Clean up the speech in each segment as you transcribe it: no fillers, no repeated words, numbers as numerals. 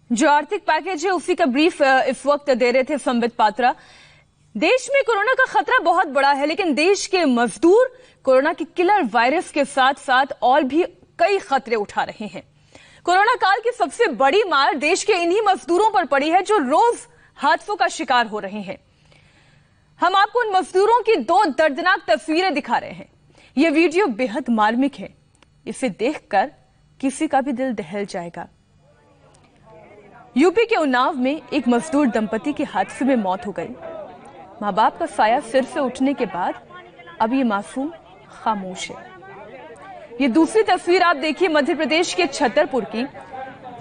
जो आर्थिक पैकेज है उसी का ब्रीफ इस वक्त दे रहे थे संबित पात्रा। देश में कोरोना का खतरा बहुत बड़ा है, लेकिन देश के मजदूर कोरोना के किलर वायरस के साथ साथ और भी कई खतरे उठा रहे हैं। कोरोना काल की सबसे बड़ी मार देश के इन्हीं मजदूरों पर पड़ी है जो रोज हादसों का शिकार हो रहे हैं। हम आपको उन मजदूरों की दो दर्दनाक तस्वीरें दिखा रहे हैं। यह वीडियो बेहद मार्मिक है, इसे देखकर किसी का भी दिल दहल जाएगा। यूपी के उन्नाव में एक मजदूर दंपति की हादसे में मौत हो गई। मां बाप का साया सिर से उठने के बाद अब ये मासूम खामोश है। ये दूसरी तस्वीर आप देखिए मध्य प्रदेश के छतरपुर की।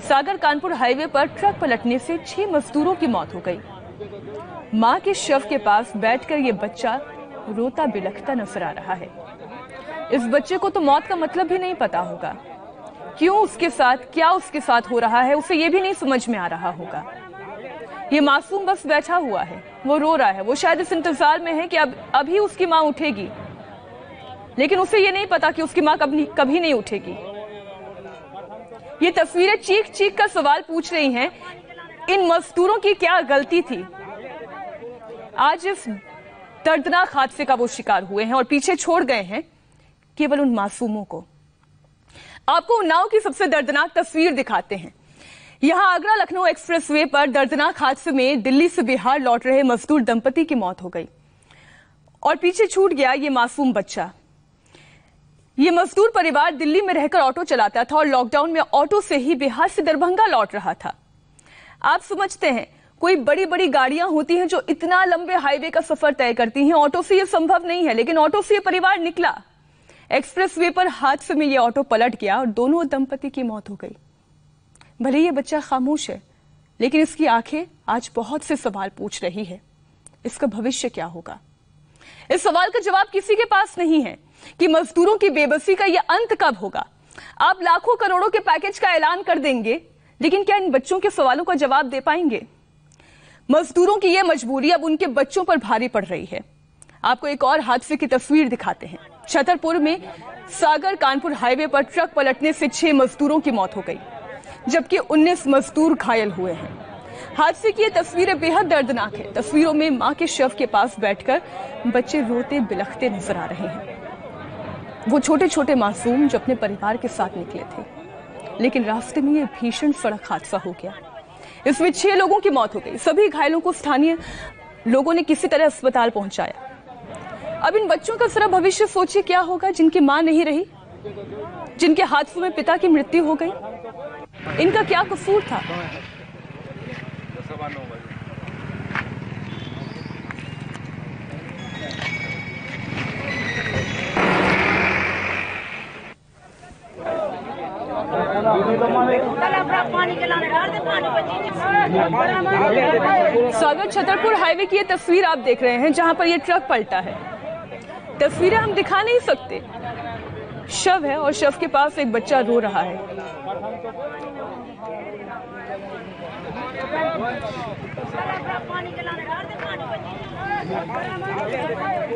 सागर कानपुर हाईवे पर ट्रक पलटने से 6 मजदूरों की मौत हो गई। मां के शव के पास बैठकर ये बच्चा रोता बिलखता नजर आ रहा है। इस बच्चे को तो मौत का मतलब भी नहीं पता होगा। क्यों उसके साथ, क्या उसके साथ हो रहा है, उसे ये भी नहीं समझ में आ रहा होगा। ये मासूम बस बैठा हुआ है, वो रो रहा है। वो शायद इस इंतजार में है कि अभी उसकी मां उठेगी, लेकिन उसे ये नहीं पता कि उसकी मां कभी नहीं उठेगी। ये तस्वीरें चीख चीख कर सवाल पूछ रही हैं, इन मजदूरों की क्या गलती थी। आज इस दर्दनाक हादसे का वो शिकार हुए हैं और पीछे छोड़ गए हैं केवल उन मासूमों को। आपको उन्नाव की सबसे दर्दनाक तस्वीर दिखाते हैं। यहां आगरा लखनऊ एक्सप्रेसवे पर दर्दनाक हादसे में दिल्ली से बिहार लौट रहे मजदूर दंपति की मौत हो गई और पीछे छूट गया ये मासूम बच्चा। ये मजदूर परिवार दिल्ली में रहकर ऑटो चलाता था और लॉकडाउन में ऑटो से ही बिहार से दरभंगा लौट रहा था। आप समझते हैं, कोई बड़ी बड़ी गाड़ियां होती हैं जो इतना लंबे हाईवे का सफर तय करती हैं, ऑटो से ये संभव नहीं है, लेकिन ऑटो से ये परिवार निकला। एक्सप्रेसवे पर हादसे में ये ऑटो पलट गया और दोनों दंपति की मौत हो गई। भले ये बच्चा खामोश है, लेकिन इसकी आंखें आज बहुत से सवाल पूछ रही है। इसका भविष्य क्या होगा? इस सवाल का जवाब किसी के पास नहीं है कि मजदूरों की बेबसी का यह अंत कब होगा। आप लाखों करोड़ों के पैकेज का ऐलान कर देंगे, लेकिन क्या इन बच्चों के सवालों का जवाब दे पाएंगे? मजदूरों की यह मजबूरी अब उनके बच्चों पर भारी पड़ रही है। आपको एक और हादसे की तस्वीर दिखाते हैं। छतरपुर में सागर कानपुर हाईवे पर ट्रक पलटने से 6 मजदूरों की मौत हो गई, जबकि 19 मजदूर घायल हुए हैं। हादसे की ये तस्वीरें बेहद दर्दनाक है। तस्वीरों में मां के शव के पास बैठकर बच्चे रोते बिलखते नजर आ रहे हैं। वो छोटे छोटे मासूम जो अपने परिवार के साथ निकले थे, लेकिन रास्ते में ये भीषण सड़क हादसा हो गया। इसमें 6 लोगों की मौत हो गई। सभी घायलों को स्थानीय लोगों ने किसी तरह अस्पताल पहुंचाया। अब इन बच्चों का जरा भविष्य सोचिए, क्या होगा जिनकी मां नहीं रही, जिनके हादसों में पिता की मृत्यु हो गई। इनका क्या कसूर था? सागर छतरपुर हाईवे की ये तस्वीर आप देख रहे हैं, जहां पर ये ट्रक पलटा है। तस्वीरें हम दिखा नहीं सकते। शव है और शव के पास एक बच्चा रो रहा है।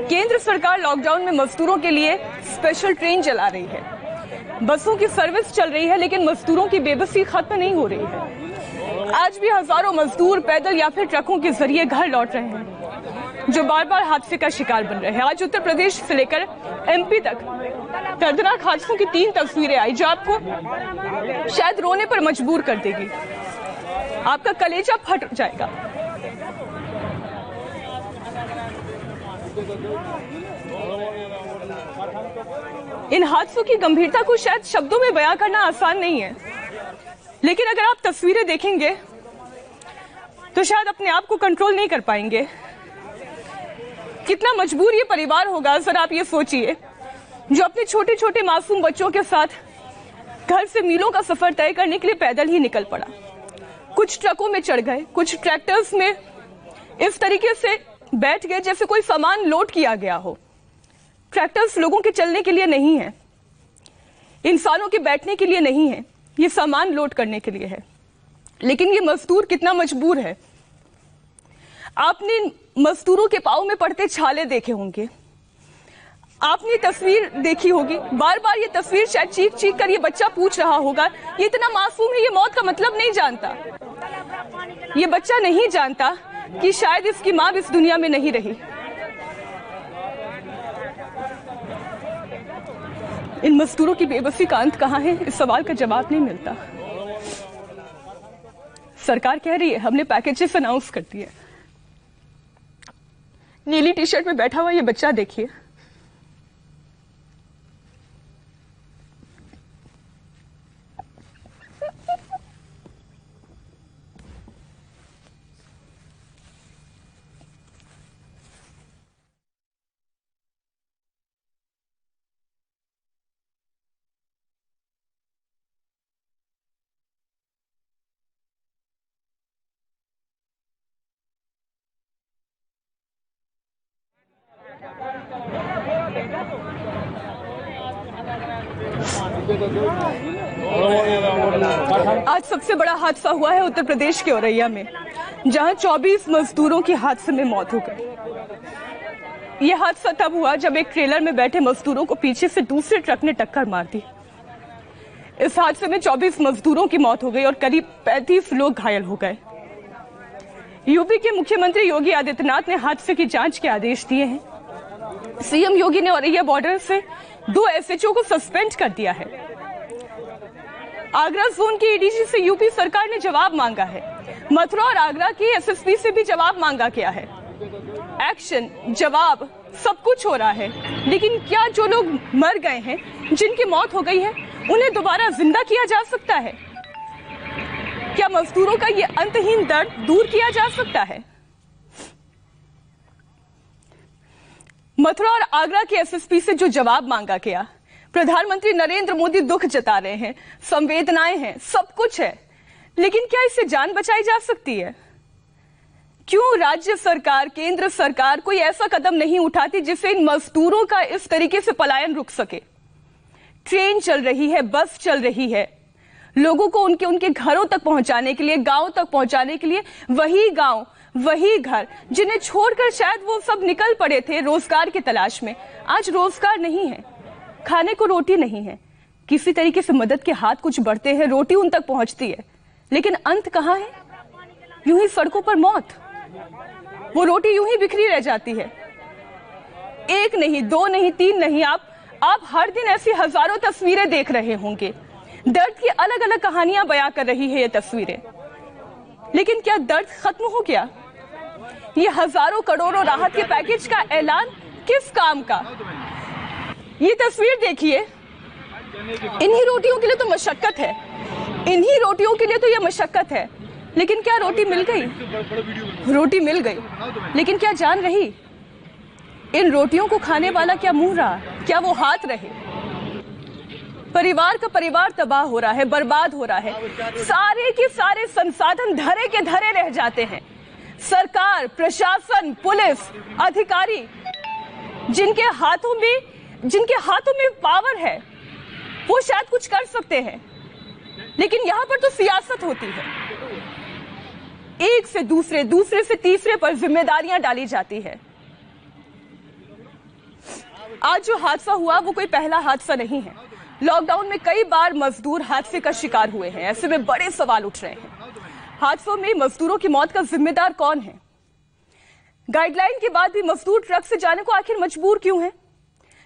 केंद्र सरकार लॉकडाउन में मजदूरों के लिए स्पेशल ट्रेन चला रही है। बसों की सर्विस चल रही है, लेकिन मजदूरों की बेबसी खत्म नहीं हो रही है। आज भी हजारों मजदूर पैदल या फिर ट्रकों के जरिए घर लौट रहे हैं, जो बार बार हादसे का शिकार बन रहे हैं। आज उत्तर प्रदेश से लेकर एमपी तक दर्दनाक हादसों की 3 तस्वीरें आई, जो आपको शायद रोने पर मजबूर कर देगी। आपका कलेजा फट जाएगा। इन हादसों की गंभीरता को शायद शब्दों में बयां करना आसान नहीं है, लेकिन अगर आप तस्वीरें देखेंगे तो शायद अपने आप को कंट्रोल नहीं कर पाएंगे। कितना मजबूर ये परिवार होगा, जरा आप ये सोचिए, जो अपने छोटे छोटे मासूम बच्चों के साथ घर से मीलों का सफर तय करने के लिए पैदल ही निकल पड़ा। कुछ ट्रकों में चढ़ गए, कुछ ट्रैक्टर्स में इस तरीके से बैठ गए जैसे कोई सामान लोड किया गया हो। ट्रैक्टर्स लोगों के चलने के लिए नहीं है, इंसानों के बैठने के लिए नहीं है, ये सामान लोड करने के लिए है। लेकिन ये मजदूर कितना मजबूर है। आपने मजदूरों के पांव में पड़ते छाले देखे होंगे, आपने तस्वीर देखी होगी। बार बार ये तस्वीर शायद चीख चीख कर ये बच्चा पूछ रहा होगा, ये इतना मासूम है, ये मौत का मतलब नहीं जानता। ये बच्चा नहीं जानता कि शायद इसकी मां भी इस दुनिया में नहीं रही। इन मजदूरों की बेबसी का अंत कहां है, इस सवाल का जवाब नहीं मिलता। सरकार कह रही है हमने पैकेजेस अनाउंस कर दिए। नीली टी शर्ट में बैठा हुआ ये बच्चा देखिए, आज सबसे बड़ा हादसा हुआ है उत्तर प्रदेश के औरैया में, जहां 24 मजदूरों की हादसे में मौत हो गई। यह हादसा तब हुआ जब एक ट्रेलर में बैठे मजदूरों को पीछे से दूसरे ट्रक ने टक्कर मार दी। इस हादसे में 24 मजदूरों की मौत हो गई और करीब 35 लोग घायल हो गए। यूपी के मुख्यमंत्री योगी आदित्यनाथ ने हादसे की जांच के आदेश दिए हैं। सीएम योगी ने औरैया बॉर्डर से 2 एसएचओ को सस्पेंड कर दिया है। आगरा जोन के एडीजी से यूपी सरकार ने जवाब मांगा है। मथुरा और आगरा के एसएसपी से भी जवाब मांगा गया है। एक्शन, जवाब, सब कुछ हो रहा है, लेकिन क्या जो लोग मर गए हैं, जिनकी मौत हो गई है, उन्हें दोबारा जिंदा किया जा सकता है? क्या मजदूरों का ये अंतहीन दर्द दूर किया जा सकता है? मथुरा और आगरा के एसएसपी से जो जवाब मांगा गया, प्रधानमंत्री नरेंद्र मोदी दुख जता रहे हैं, संवेदनाएं हैं, सब कुछ है, लेकिन क्या इससे जान बचाई जा सकती है? क्यों राज्य सरकार, केंद्र सरकार कोई ऐसा कदम नहीं उठाती जिससे इन मजदूरों का इस तरीके से पलायन रुक सके? ट्रेन चल रही है, बस चल रही है, लोगों को उनके घरों तक पहुंचाने के लिए, गांव तक पहुंचाने के लिए, वही गांव, वही घर जिन्हें छोड़कर शायद वो सब निकल पड़े थे रोजगार की तलाश में, आज रोजगार नहीं है, खाने को रोटी नहीं है। किसी तरीके से मदद के हाथ कुछ बढ़ते हैं, रोटी उन तक पहुंचती है, लेकिन अंत कहां है? यूं ही सड़कों पर मौत, वो रोटी यूं ही बिखरी रह जाती है। एक नहीं, 2 नहीं, 3 नहीं, आप हर दिन ऐसी हजारों तस्वीरें देख रहे होंगे। दर्द की अलग अलग कहानियां बयां कर रही है ये तस्वीरें, लेकिन क्या दर्द खत्म हो गया? ये हजारों करोड़ों राहत के पैकेज का ऐलान किस काम का? ये तस्वीर देखिए, इन्हीं रोटियों के लिए तो मशक्कत है, इन्हीं रोटियों के लिए तो ये मशक्कत है, लेकिन क्या रोटी मिल गई? रोटी मिल गई, लेकिन क्या जान रही? इन रोटियों को खाने वाला क्या मुंह रहा? क्या वो हाथ रहे? परिवार का परिवार तबाह हो रहा है, बर्बाद हो रहा है, सारे के सारे संसाधन धरे के धरे रह जाते हैं। सरकार, प्रशासन, पुलिस, अधिकारी जिनके हाथों में पावर है, वो शायद कुछ कर सकते हैं, लेकिन यहां पर तो सियासत होती है। एक से दूसरे, दूसरे से तीसरे पर जिम्मेदारियां डाली जाती है। आज जो हादसा हुआ वो कोई पहला हादसा नहीं है। लॉकडाउन में कई बार मजदूर हादसे का शिकार हुए हैं। ऐसे में बड़े सवाल उठ रहे हैं, हादसों में मजदूरों की मौत का जिम्मेदार कौन है? गाइडलाइन के बाद भी मजदूर ट्रक से जाने को आखिर मजबूर क्यों है?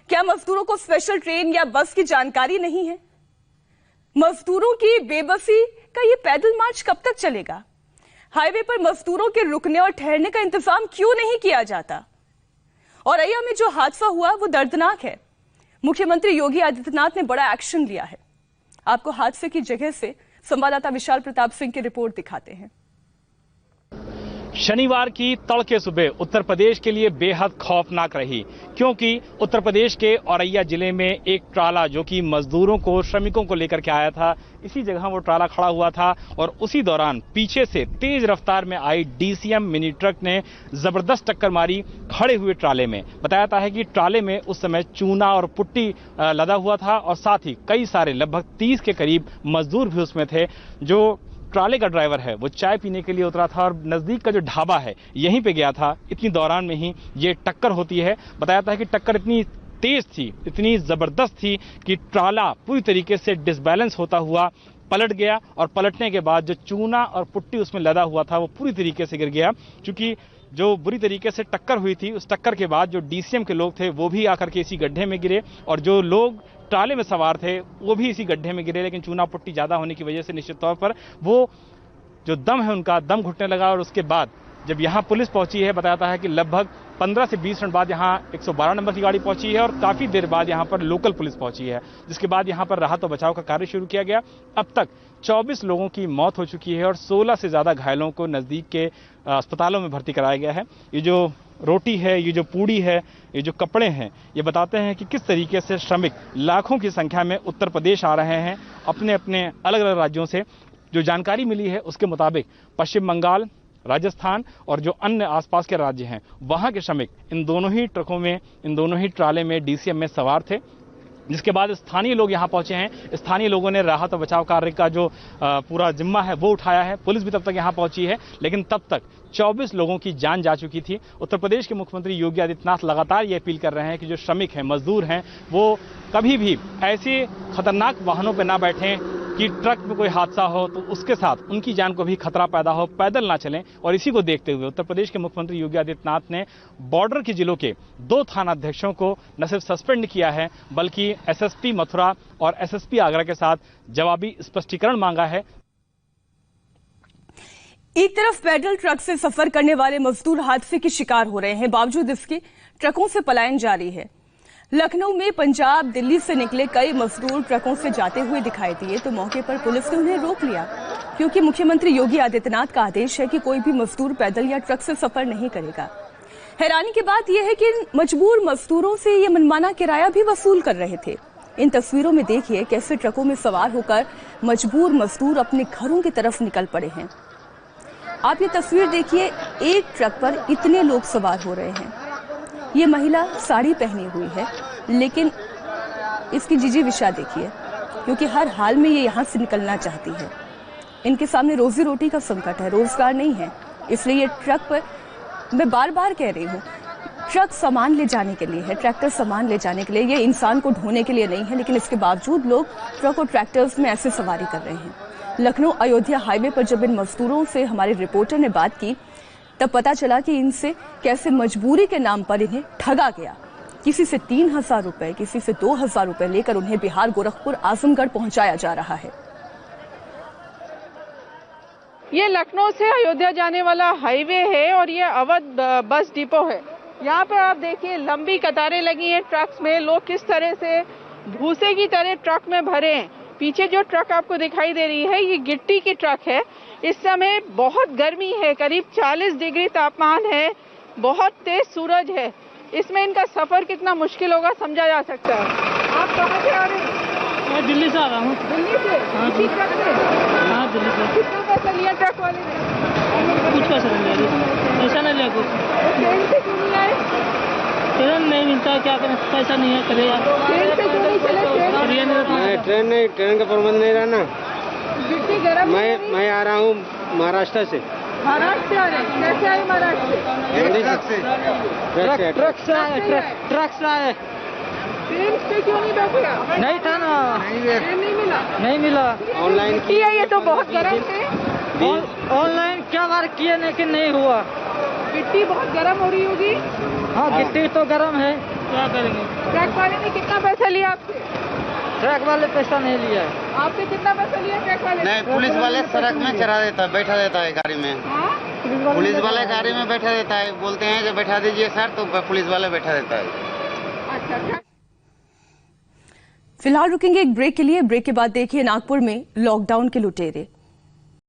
क्या मजदूरों को स्पेशल ट्रेन या बस की जानकारी नहीं है? मजदूरों की बेबसी का ये पैदल मार्च कब तक चलेगा? हाईवे पर मजदूरों के रुकने और ठहरने का इंतजाम क्यों नहीं किया जाता? औरैया में जो हादसा हुआ वो दर्दनाक है। मुख्यमंत्री योगी आदित्यनाथ ने बड़ा एक्शन लिया है। आपको हादसे की जगह से संवाददाता विशाल प्रताप सिंह की रिपोर्ट दिखाते हैं। शनिवार की तड़के सुबह उत्तर प्रदेश के लिए बेहद खौफनाक रही, क्योंकि उत्तर प्रदेश के औरैया जिले में एक ट्राला जो कि मजदूरों को, श्रमिकों को लेकर के आया था, इसी जगह वो ट्राला खड़ा हुआ था और उसी दौरान पीछे से तेज रफ्तार में आई डीसीएम मिनी ट्रक ने जबरदस्त टक्कर मारी खड़े हुए ट्राले में। बताया जाता है कि ट्राले में उस समय चूना और पुट्टी लदा हुआ था और साथ ही कई सारे लगभग 30 के करीब मजदूर भी उसमें थे। जो ट्राले का ड्राइवर है वो चाय पीने के लिए उतरा था और नजदीक का जो ढाबा है यहीं पे गया था। इतनी दौरान में ही ये टक्कर होती है। बताया जाता है कि टक्कर इतनी तेज थी, इतनी जबरदस्त थी कि ट्राला पूरी तरीके से डिसबैलेंस होता हुआ पलट गया और पलटने के बाद जो चूना और पुट्टी उसमें लदा हुआ था वो पूरी तरीके से गिर गया। क्योंकि जो बुरी तरीके से टक्कर हुई थी, उस टक्कर के बाद जो डीसीएम के लोग थे वो भी आकर के इसी गड्ढे में गिरे और जो लोग ट्राले में सवार थे वो भी इसी गड्ढे में गिरे। लेकिन चूना पुट्टी ज़्यादा होने की वजह से निश्चित तौर पर वो जो दम है उनका दम घुटने लगा। और उसके बाद जब यहाँ पुलिस पहुंची है, बताता है कि लगभग 15 से 20 मिनट बाद यहाँ 112 नंबर की गाड़ी पहुंची है और काफ़ी देर बाद यहाँ पर लोकल पुलिस पहुंची है, जिसके बाद यहाँ पर राहत और बचाव का कार्य शुरू किया गया। अब तक 24 लोगों की मौत हो चुकी है और 16 से ज़्यादा घायलों को नज़दीक के अस्पतालों में भर्ती कराया गया है। ये जो रोटी है, ये जो पूड़ी है, ये जो कपड़े हैं, ये बताते हैं कि किस तरीके से श्रमिक लाखों की संख्या में उत्तर प्रदेश आ रहे हैं अपने अपने अलग अलग राज्यों से। जो जानकारी मिली है उसके मुताबिक पश्चिम बंगाल, राजस्थान और जो अन्य आसपास के राज्य हैं वहां के श्रमिक इन दोनों ही ट्रकों में, इन दोनों ही ट्राले में डीसीएम में सवार थे। जिसके बाद स्थानीय लोग यहां पहुंचे हैं। स्थानीय लोगों ने राहत और बचाव कार्य का जो पूरा जिम्मा है वो उठाया है। पुलिस भी तब तक यहां पहुंची है, लेकिन तब तक 24 लोगों की जान जा चुकी थी। उत्तर प्रदेश के मुख्यमंत्री योगी आदित्यनाथ लगातार ये अपील कर रहे हैं कि जो श्रमिक हैं, मजदूर हैं, वो कभी भी ऐसे खतरनाक वाहनों पर ना बैठें कि ट्रक में कोई हादसा हो तो उसके साथ उनकी जान को भी खतरा पैदा हो, पैदल ना चलें। और इसी को देखते हुए उत्तर प्रदेश के मुख्यमंत्री योगी आदित्यनाथ ने बॉर्डर के जिलों के 2 थानाध्यक्षों को न सिर्फ सस्पेंड किया है बल्कि एसएसपी मथुरा और एसएसपी आगरा के साथ जवाबी स्पष्टीकरण मांगा है। एक तरफ पैदल ट्रक से सफर करने वाले मजदूर हादसे के शिकार हो रहे हैं, बावजूद इसके ट्रकों से पलायन जारी है। लखनऊ में पंजाब, दिल्ली से निकले कई मजदूर ट्रकों से जाते हुए दिखाई दिए तो मौके पर पुलिस ने उन्हें रोक लिया, क्योंकि मुख्यमंत्री योगी आदित्यनाथ का आदेश है कि कोई भी मजदूर पैदल या ट्रक से सफर नहीं करेगा। हैरानी की बात यह है कि मजबूर मजदूरों से ये मनमाना किराया भी वसूल कर रहे थे। इन तस्वीरों में देखिए कैसे ट्रकों में सवार होकर मजबूर मजदूर अपने घरों की तरफ निकल पड़े हैं। आप ये तस्वीर देखिए, एक ट्रक पर इतने लोग सवार हो रहे हैं। ये महिला साड़ी पहनी हुई है, लेकिन इसकी जिजीविषा देखिए, क्योंकि हर हाल में ये यहाँ से निकलना चाहती है। इनके सामने रोजी रोटी का संकट है, रोजगार नहीं है। इसलिए ये ट्रक पर, मैं बार बार कह रही हूँ, ट्रक सामान ले जाने के लिए है, ट्रैक्टर सामान ले जाने के लिए, ये इंसान को ढोने के लिए नहीं है। लेकिन इसके बावजूद लोग ट्रक और ट्रैक्टर्स में ऐसे सवारी कर रहे हैं। लखनऊ अयोध्या हाईवे पर जब इन मजदूरों से हमारे रिपोर्टर ने बात की तब पता चला कि इनसे कैसे मजबूरी के नाम पर इन्हें ठगा गया। किसी से 3000 रुपए, किसी से 2000 रुपए लेकर उन्हें बिहार, गोरखपुर, आजमगढ़ पहुंचाया जा रहा है। ये लखनऊ से अयोध्या जाने वाला हाईवे है और ये अवध बस डिपो है। यहाँ पर आप देखिए लंबी कतारें लगी हैं ट्रक्स में। लोग किस तरह से भूसे की तरह ट्रक में भरे हैं। पीछे जो ट्रक आपको दिखाई दे रही है ये गिट्टी की ट्रक है। इस समय बहुत गर्मी है, करीब 40 डिग्री तापमान है, बहुत तेज सूरज है। इसमें इनका सफर कितना मुश्किल होगा समझा जा सकता है। आप कहाँ से आ रहे हैं? मैं दिल्ली से आ रहा हूँ। दिल्ली से? हाँ, इसी ट्रक से? हाँ, दिल्ली से। कितना पैसा लिया ट्रक वाले ने? कुछ पैसा नहीं लिया, पैसा नहीं लिया कुछ। ट्रेन से क्यों नहीं आए? ट्रेन नहीं मिलता, क्या करें, पैसा नहीं है, करे यार। ट्रेन से क्यों नहीं चले? ट्रेन का प्रबंध नहीं रहा ना। गिट्टी गर्म। मैं आ रहा हूँ महाराष्ट्र से। महाराष्ट्र से आ रहे हैं? कैसे आए महाराष्ट्र से? ट्रक से आए। ट्रेन पे क्यों नहीं बैठे? नहीं था ना, ट्रेन नहीं मिला। नहीं मिला। ऑनलाइन किया, ये तो बहुत गर्म है। ऑनलाइन क्या बार किए लेकिन नहीं हुआ। गिट्टी बहुत गर्म हो रही होगी। हाँ, गिट्टी तो गर्म है, क्या करेंगे। ट्रक वाले ने कितना पैसा लिया आपसे? ट्रक वाले पैसा नहीं लिया है। आपसे कितना पैसा लिया ट्रक वाले? नहीं, पुलिस वाले सड़क में चढ़ा देता है, बैठा देता है गाड़ी में। हाँ? पुलिस वाले गाड़ी में बैठा देता है, बोलते हैं कि बैठा दीजिए सर, तो पुलिस वाले बैठा देता है। अच्छा। फिलहाल रुकेंगे एक ब्रेक के लिए। ब्रेक के बाद देखिए नागपुर में लॉकडाउन के लुटेरे।